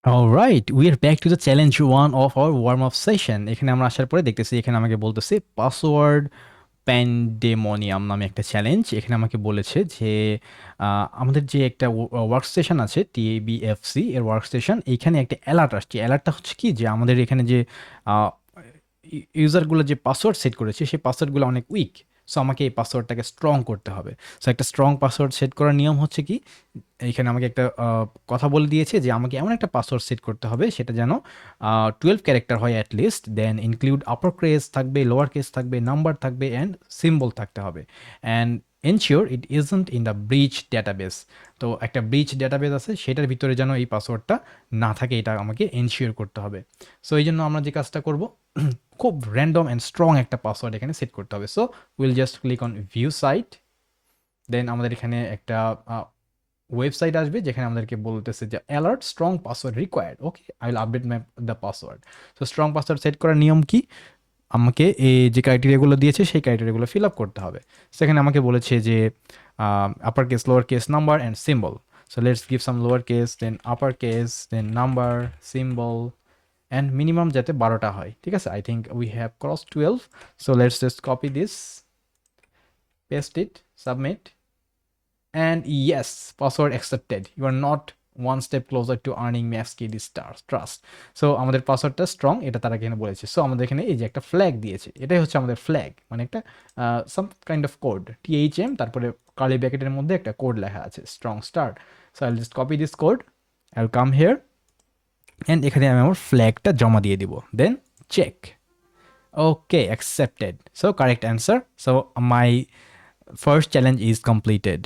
Alright, we are back to the challenge one of our warm-up session. এখানে আমরা আসার পরে দেখতেছি এখানে আমাকে বলতেছে পাসওয়ার্ড প্যান্ডেমোনিয়াম নামে একটা চ্যালেঞ্জ। এখানে আমাকে বলেছে যে আমাদের যে একটা ওয়ার্ক স্টেশন আছে TABFC এর ওয়ার্ক স্টেশন, এইখানে একটা অ্যালার্ট আসছে। অ্যালার্টটা হচ্ছে কি যে আমাদের এখানে যে ইউজারগুলো যে পাসওয়ার্ড সেট করেছে সেই পাসওয়ার্ডগুলো অনেক উইক। সো আমাকে এই পাসওয়ার্ডটাকে স্ট্রং করতে হবে। সো একটা স্ট্রং পাসওয়ার্ড সেট করার নিয়ম হচ্ছে কি, এইখানে আমাকে একটা কথা বলে দিয়েছে যে আমাকে এমন একটা পাসওয়ার্ড সেট করতে হবে সেটা যেন 12 ক্যারেক্টার হয় at least, then include upper case থাকবে, লোয়ার কেস থাকবে, নাম্বার থাকবে অ্যান্ড সিম্বল থাকতে হবে, and ensure it isn't in the breach database. তো একটা ব্রিচ ডেটাবেস আছে সেটার ভিতরে যেন এই পাসওয়ার্ডটা না থাকে, এটা আমাকে এনশিওর করতে হবে। সো এই জন্য আমরা যে কাজটা করব, খুব র্যান্ডম অ্যান্ড স্ট্রং একটা পাসওয়ার্ড এখানে সেট করতে হবে। So will just click on view site, then আমাদের এখানে একটা ওয়েবসাইট আসবে যেখানে আমাদেরকে বলতেছে যে alert strong password required. Okay, I will update my the password. So strong password set করার নিয়ম কি, আমাকে এই যে ক্রাইটেরিয়াগুলো দিয়েছে সেই ক্রাইটেরিয়াগুলো ফিল আপ করতে হবে। সেখানে আমাকে বলেছে যে upper case, lower case, number and symbol. So let's give some lower case, then upper case, then number, symbol, and minimum যাতে 12টা হয়। ঠিক আছে, I think we have cross 12। So let's just copy this, paste it, submit, and yes, password accepted. You are not one step closer to earning MaxKD stars trust. So আমাদের পাসওয়ার্ডটা strong, এটা তারা এখানে বলেছে। সো আমাদের এখানে এই যে একটা ফ্ল্যাগ দিয়েছে, এটাই হচ্ছে আমাদের ফ্ল্যাগ, মানে একটা some kind of code, THM, তারপরে কার্লি ব্র্যাকেটের মধ্যে একটা কোড লেখা আছে, strong start. So I just copy this code, I will come here and এখানে আমি আমার ফ্ল্যাগটা জমা দিয়ে দিব, then check. Okay, accepted. So correct answer. So my first challenge is completed.